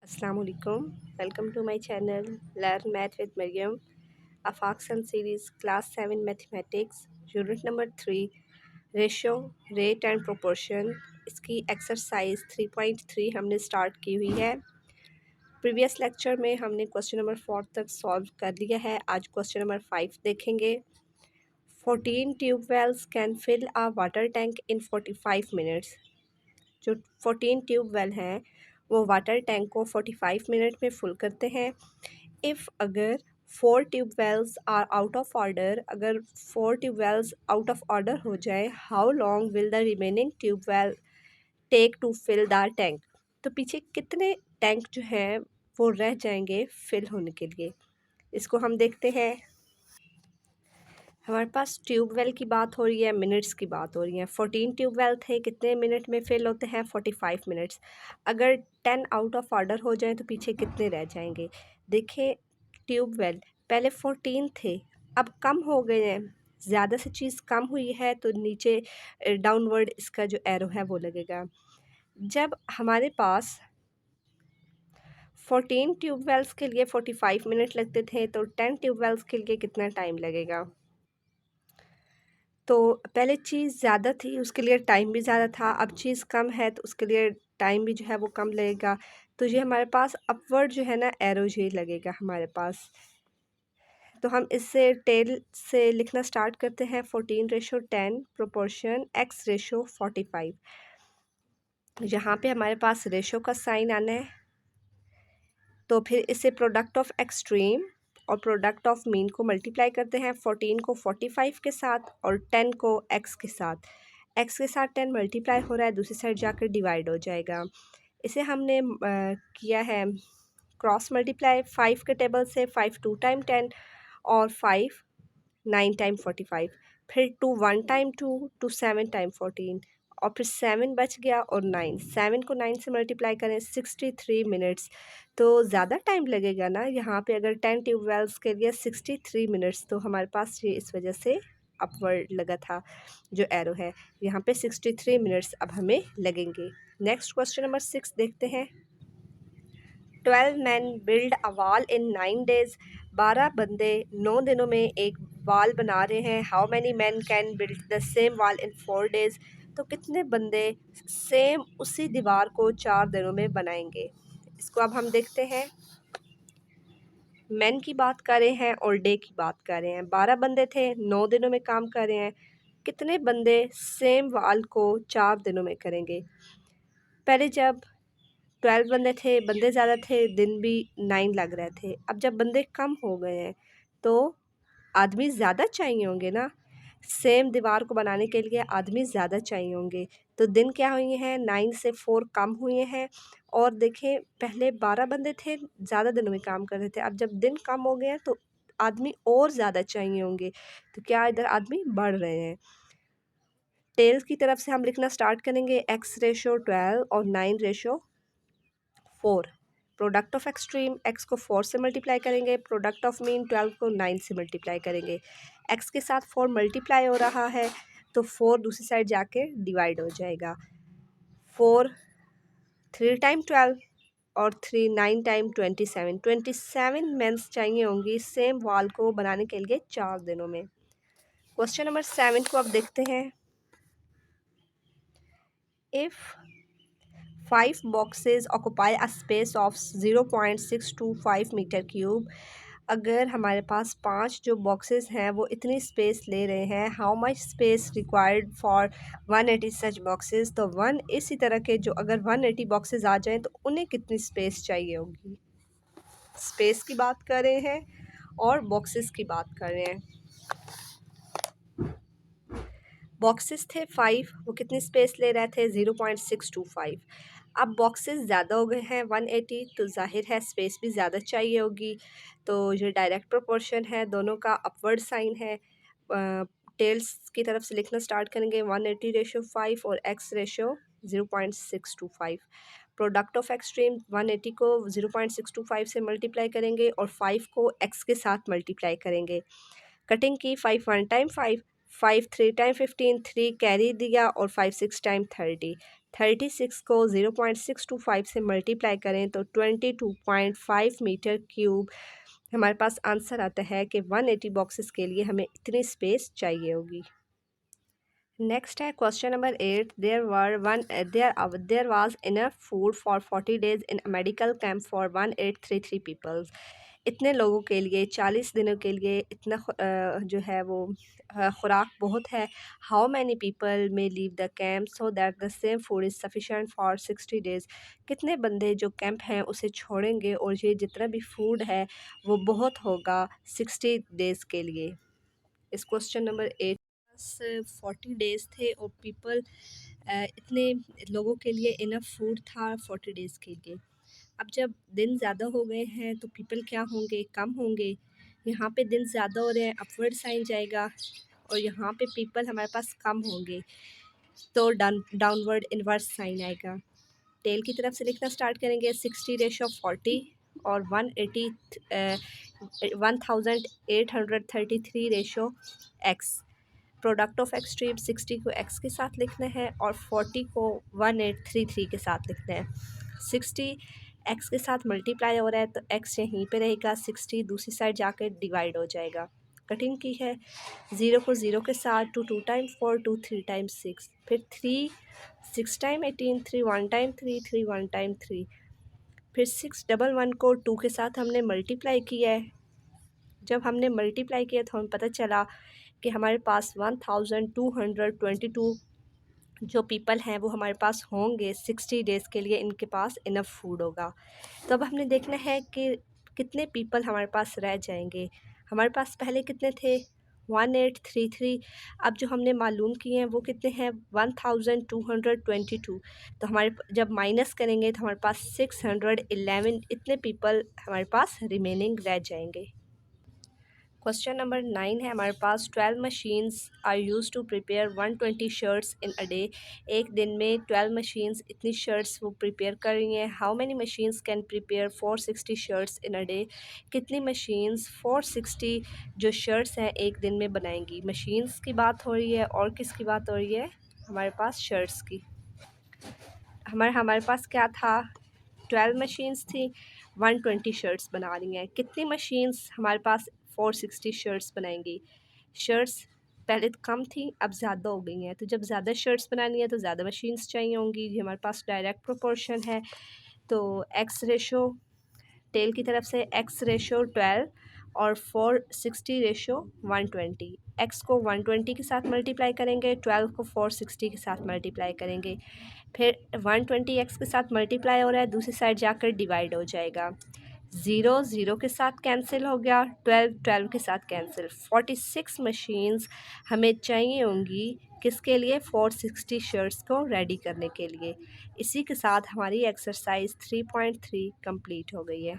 Assalamualaikum. Welcome to my channel Learn Math with Maryam. Afaxan series class 7 mathematics unit number 3 ratio rate and proportion इसकी exercise 3.3 हमने start की हुई है। Previous lecture में हमने question number 4 तक solve कर लिया है। आज क्वेश्चन नंबर 5 देखेंगे। 14 tube wells can fill a water tank in 45 minutes. जो 14 ट्यूब वेल हैं वो वाटर टैंक को 45 मिनट में फुल करते हैं। इफ़ अगर 4 tube wells are out of order, अगर 4 tube wells out of order हो जाए, how long will the remaining tube well take to fill the tank. तो पीछे कितने टैंक जो हैं वो रह जाएंगे फिल होने के लिए, इसको हम देखते हैं। हमारे पास ट्यूब वेल की बात हो रही है, मिनट्स की बात हो रही है। 14 ट्यूब वेल थे, कितने मिनट में फिल होते हैं? 45 मिनट्स। अगर 10 आउट ऑफ ऑर्डर हो जाए तो पीछे कितने रह जाएंगे? देखिए, ट्यूब वेल पहले 14 थे, अब कम हो गए हैं। ज़्यादा से चीज़ कम हुई है तो नीचे डाउनवर्ड इसका जो एरो है वो लगेगा। जब हमारे पास 14 ट्यूब वेल्स के लिए 45 मिनट लगते थे तो 10 ट्यूब वेल्स के लिए कितना टाइम लगेगा? तो पहले चीज़ ज़्यादा थी, उसके लिए टाइम भी ज़्यादा था। अब चीज़ कम है तो उसके लिए टाइम भी जो है वो कम लगेगा। तो ये हमारे पास अपवर्ड जो है ना एरो ये लगेगा हमारे पास। तो हम इससे टेल से लिखना स्टार्ट करते हैं। 14:10 प्रोपोर्शन x:45। यहाँ पे हमारे पास रेशो का साइन आना है, तो फिर इसे प्रोडक्ट ऑफ एक्सट्रीम और प्रोडक्ट ऑफ मीन को मल्टीप्लाई करते हैं। 14 को 45 के साथ और 10 को x के साथ। x के साथ 10 मल्टीप्लाई हो रहा है, दूसरी साइड जाकर डिवाइड हो जाएगा। इसे हमने किया है क्रॉस मल्टीप्लाई। 5 के टेबल से 5 2 टाइम 10 और 5 9 टाइम 45, फिर 2 1 टाइम 2 2 7 टाइम 14 और फिर 7 बच गया और 9, 7 को 9 से मल्टीप्लाई करें 63 मिनट्स। तो ज़्यादा टाइम लगेगा ना यहाँ पे। अगर 10 ट्यूबवेल्स के लिए 63 मिनट्स, तो हमारे पास ये इस वजह से अपवर्ड लगा था जो एरो है यहाँ पे। 63 मिनट्स अब हमें लगेंगे। नेक्स्ट क्वेश्चन नंबर 6 देखते हैं। 12 man build a wall in 9 days. 12 बंदे 9 दिनों में एक वॉल बना रहे हैं। How many man can build the same wall in 4 days. तो कितने बंदे सेम उसी दीवार को 4 दिनों में बनाएंगे? इसको अब हम देखते हैं। मैन की बात कर रहे हैं और डे की बात कर रहे हैं। 12 बंदे थे, 9 दिनों में काम कर रहे हैं। कितने बंदे सेम वॉल को 4 दिनों में करेंगे? पहले जब 12 बंदे थे, बंदे ज़्यादा थे, दिन भी 9 लग रहे थे। अब जब बंदे कम हो गए हैं तो आदमी ज़्यादा चाहिए होंगे ना। सेम दीवार को बनाने के लिए आदमी ज़्यादा चाहिए होंगे। तो दिन क्या हुए हैं? 9 से 4 कम हुए हैं। और देखें, पहले 12 बंदे थे, ज़्यादा दिनों में काम कर रहे थे। अब जब दिन कम हो गए हैं तो आदमी और ज़्यादा चाहिए होंगे। तो क्या इधर आदमी बढ़ रहे हैं। टेल्स की तरफ से हम लिखना स्टार्ट करेंगे। x:12 और 9:4। प्रोडक्ट ऑफ एक्सट्रीम, x को 4 से मल्टीप्लाई करेंगे। प्रोडक्ट ऑफ मीन 12 को 9 से मल्टीप्लाई करेंगे। x के साथ 4 मल्टीप्लाई हो रहा है तो 4 दूसरी साइड जाके डिवाइड हो जाएगा। 4 3 टाइम 12 और 3 9 टाइम 27। 27 मेंस चाहिए होंगी सेम वॉल को बनाने के लिए 4 दिनों में। क्वेश्चन नंबर 7 को अब देखते हैं। If 5 boxes occupy a space of 0.625 metre cube. अगर हमारे पास 5 जो बॉक्सेस हैं वो इतनी स्पेस ले रहे हैं, how much space required for 180 such boxes. तो इसी तरह के जो अगर 180 बॉक्सेस आ जाएं तो उन्हें कितनी स्पेस चाहिए होगी? स्पेस की बात कर रहे हैं और बॉक्सेस की बात कर रहे हैं। बॉक्सेस थे 5, वो कितनी स्पेस ले रहे थे? 0.625। अब बॉक्सेस ज़्यादा हो गए हैं 180, तो जाहिर है स्पेस भी ज़्यादा चाहिए होगी। तो ये डायरेक्ट प्रोपोर्शन है, दोनों का अपवर्ड साइन है। टेल्स की तरफ से लिखना स्टार्ट करेंगे। 180:5 और x: 0.625। प्रोडक्ट ऑफ एक्सट्रीम 180 को 0.625 से मल्टीप्लाई करेंगे और 5 को x के साथ मल्टीप्लाई करेंगे। कटिंग की 5 1 टाइम 5, 5 3 टाइम 15, 3 कैरी दिया और 5 6 टाइम 30। 36 को 0.625 से मल्टीप्लाई करें तो 22.5 मीटर क्यूब हमारे पास आंसर आता है कि 180 बॉक्सेस के लिए हमें इतनी स्पेस चाहिए होगी। नेक्स्ट है question number 8। There was enough food for 40 days in medical camp for 1833 peoples. इतने लोगों के लिए 40 दिनों के लिए इतना जो है वो खुराक बहुत है। हाउ मैनी पीपल में leave the camp so that the same food is sufficient for 60 days. कितने बंदे जो कैंप हैं उसे छोड़ेंगे और ये जितना भी फूड है वो बहुत होगा 60 डेज़ के लिए। इस क्वेश्चन नंबर 8 40 डेज़ थे और पीपल इतने लोगों के लिए इनफ फूड था 40 डेज़ के लिए। अब जब दिन ज़्यादा हो गए हैं तो पीपल क्या होंगे, कम होंगे। यहाँ पे दिन ज़्यादा हो रहे हैं, अपवर्ड साइन जाएगा, और यहाँ पे पीपल हमारे पास कम होंगे तो डाउनवर्ड इन्वर्स साइन आएगा। टेल की तरफ से लिखना स्टार्ट करेंगे। 60/40 और 1833 प्रोडक्ट ऑफ एक्सट्रीम 60 को x के साथ लिखना है और 40 को 1833 के साथ लिखना है। 60 x के साथ मल्टीप्लाई हो रहा है तो x यहीं पे रहेगा, 60 दूसरी साइड जाकर डिवाइड हो जाएगा। कटिंग की है 0 को 0 के साथ, 2 2 टाइम 4, 2 3 टाइम 6, फिर 3 6 टाइम 18, 3 1 टाइम 3, 3 1 टाइम 3, फिर 6 डबल 1 को 2 के साथ हमने मल्टीप्लाई किया है। जब हमने मल्टीप्लाई किया तो हमें पता चला कि हमारे पास 1222 जो पीपल हैं वो हमारे पास होंगे 60 डेज़ के लिए, इनके पास इनफ फूड होगा। तो अब हमने देखना है कि कितने पीपल हमारे पास रह जाएंगे। हमारे पास पहले कितने थे 1833, अब जो हमने मालूम किए हैं वो कितने हैं 1222। तो हमारे जब माइनस करेंगे तो हमारे पास 611 इतने पीपल हमारे पास रिमेनिंग रह जाएंगे। क्वेश्चन नंबर 9 है हमारे पास। 12 machines are used to prepare 120 shirts in a day. एक दिन में 12 मशीन्स इतनी शर्ट्स वो प्रिपेयर कर रही हैं। How many machines can prepare 460 shirts in a day. कितनी मशीन्स 460 जो शर्ट्स हैं एक दिन में बनाएंगी। मशीन्स की बात हो रही है और किसकी बात हो रही है, हमारे पास शर्ट्स की। हमारे पास क्या था 12 मशीन्स थी, 120 शर्ट्स बना रही हैं। कितनी मशीन्स हमारे पास 460 शर्ट्स बनाएंगी। शर्ट्स पहले तो कम थी, अब ज़्यादा हो गई हैं, तो जब ज़्यादा शर्ट्स बनानी है तो ज़्यादा मशीन्स चाहिए होंगी। ये हमारे पास डायरेक्ट प्रोपोर्शन है। तो एक्स रेशो टेल की तरफ से x रेशो 12 और 460 रेशो 120। x को 120 के साथ मल्टीप्लाई करेंगे, 12 को 460 के साथ मल्टीप्लाई करेंगे, फिर 120 x के साथ मल्टीप्लाई हो रहा है, दूसरी साइड जाकर डिवाइड हो जाएगा। 0 0 के साथ कैंसिल हो गया, 12 12 के साथ कैंसिल। 46 मशीन्स हमें चाहिए होंगी किसके लिए 460 शर्ट्स को रेडी करने के लिए। इसी के साथ हमारी एक्सरसाइज 3.3 कंप्लीट हो गई है।